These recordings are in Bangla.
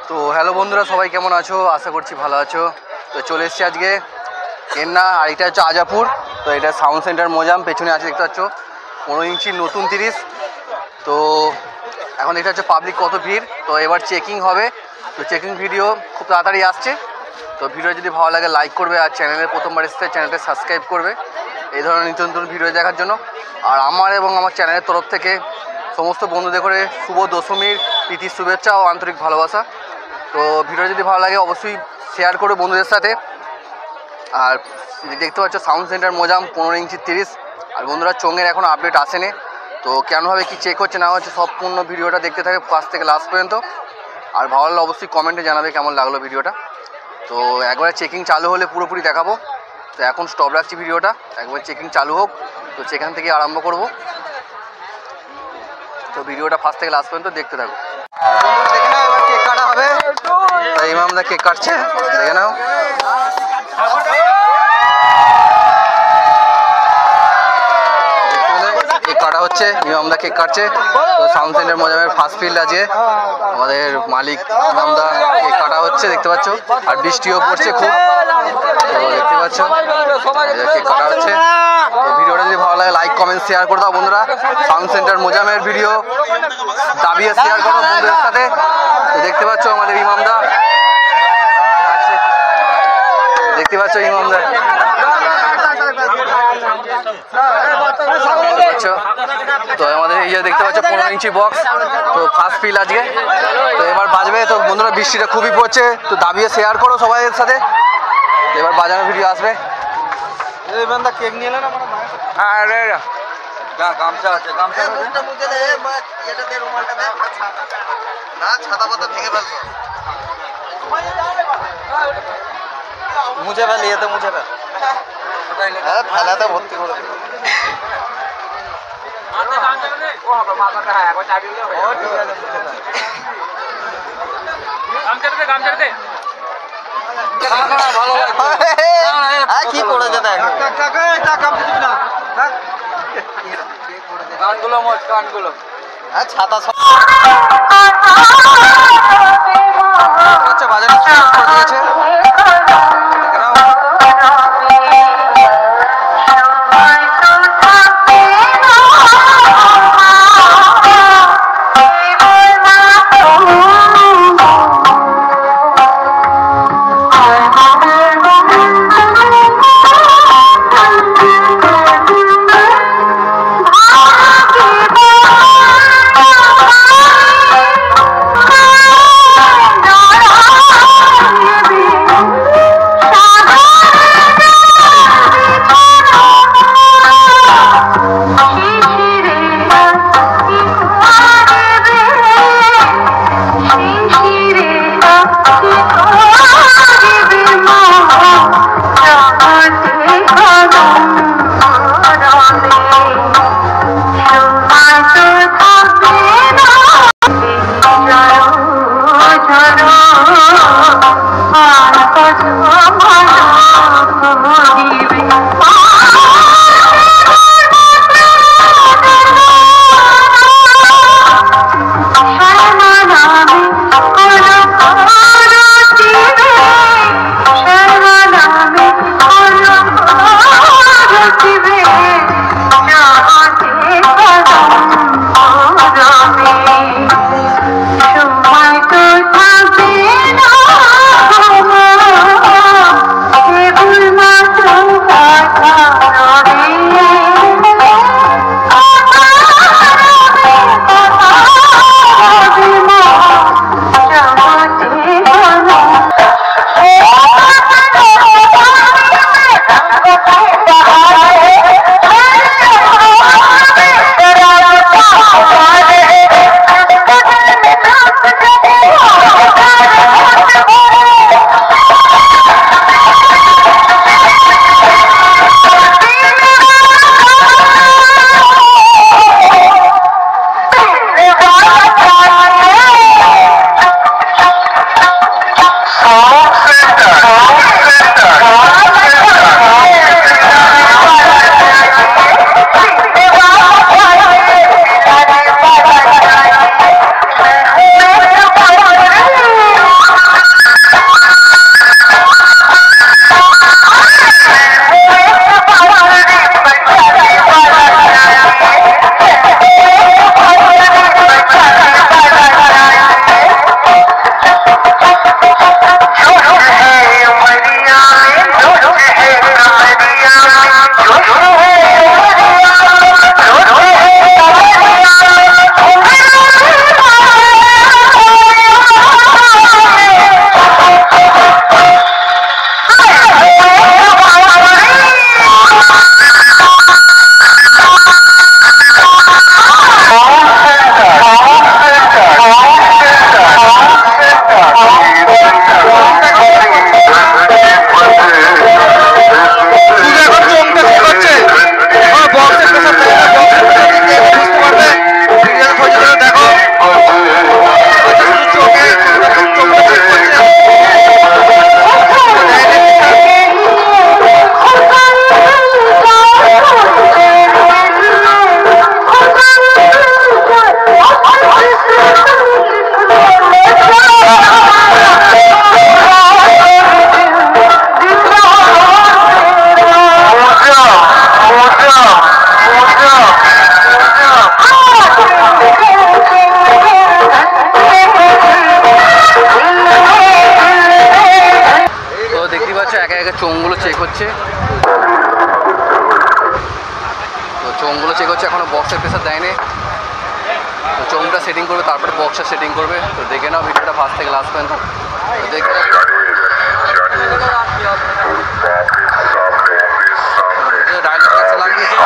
তো হ্যালো বন্ধুরা, সবাই কেমন আছো? আশা করছি ভালো আছো। তো চলে এসেছি আজকে কেন্না, আর এটা হচ্ছে আজাপুর। তো এটা সাউন্ড সেন্টার মোজাম, পেছনে আছে দেখতে পাচ্ছ 15 ইঞ্চির নতুন 30। তো এখন এটা হচ্ছে পাবলিক কত ভিড়। তো এবার চেকিং হবে, তো চেকিং ভিডিও খুব তাড়াতাড়ি আসছে। তো ভিডিও যদি ভালো লাগে লাইক করবে, আর চ্যানেলে প্রথমবার এসেছে চ্যানেলটা সাবস্ক্রাইব করবে এই ধরনের নিত্য নতুন ভিডিও দেখার জন্য। আর আমার এবং আমার চ্যানেলের তরফ থেকে সমস্ত বন্ধুদের করে শুভ দশমীর প্রীতি শুভেচ্ছা ও আন্তরিক ভালোবাসা। তো ভিডিও যদি ভালো লাগে অবশ্যই শেয়ার করো বন্ধুদের সাথে। আর দেখতে পাচ্ছ সাউন্ড সেন্টার মোজাম 15 ইঞ্চি 30। আর বন্ধুরা, চোঙের এখনও আপডেট আসেনি, তো কেনভাবে কি চেক হচ্ছে না হচ্ছে সব পূর্ণ ভিডিওটা দেখতে থাকে ফার্স্ট থেকে লাস্ট পর্যন্ত। আর ভালো লাগলে অবশ্যই কমেন্টে জানাবে কেমন লাগলো ভিডিওটা। তো একবার চেকিং চালু হলে পুরোপুরি দেখাবো। তো এখন স্টপ রাখছি ভিডিওটা, একবার চেকিং চালু হোক, তো সেখান থেকে আরম্ভ করব। তো ভিডিওটা ফার্স্ট থেকে লাস্ট পর্যন্ত দেখতে থাকো। দেখে নাও এবার কেক কাটা হবে। তাই ইমামদা কেক কাটছে, দেখে নাও। কেক কাটা হচ্ছে, ইমামদা কেক কাটছে। তো সাউন্ড সেন্টার মোজামের ফার্স্ট ফিল্ড আছে, আমাদের মালিক ইমামদা কেক কাটা হচ্ছে দেখতে পাচ্ছ। আর বৃষ্টিও পড়ছে খুব, তো দেখতে পাচ্ছ কেক কাটা হচ্ছে। তো ভিডিওটা যদি ভালো লাগে লাইক কমেন্ট শেয়ার করে দাও বন্ধুরা। সাউন্ড সেন্টার মোজামের ভিডিও দাবিয়ে শেয়ার করো বন্ধুদের সাথে। তো দেখতে পাচ্ছ আমাদের ইমামদা, দেখতে পাচ্ছ ইমামদা। তো আমাদের এই যে দেখতে পাচ্ছ 15 ইঞ্চি বক্স, তো ফার্স্ট ফিল আজকে। তো এবার বাজবে। তো বন্ধুরা বৃষ্টিটা খুবই পড়ছে, তো দাবিয়ে শেয়ার করো সবাইয়ের সাথে। এবার বাজানোর ভিডিও আসবে। কেক নিয়ে এলেন গামছা আছে, গামছা ছাতা পাতা ভেঙে ফেলছো, মুছে ফেল, ইয়েতে মুছে ফেল, ফেলাতে ভর্তি করে কি পড়েছে কানগুলো মোট, কানগুলো ছাতা বাজারে করে দিয়েছে। একে চোঙগুলো চেক হচ্ছে, তো চোঙগুলো চেক হচ্ছে, এখনও বক্সের প্রেসার দেয়নি। তো চোঙটা সেটিং করবে, তারপরে বক্সটা সেটিং করবে। তো দেখে নাও ভিডিওটা ফার্স্ট থেকে লাস্ট পর্যন্ত। তো দেখে ডায়লগ লাগিয়েছে।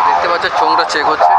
দেখতে পাচ্ছ চোঙটা চেক হচ্ছে।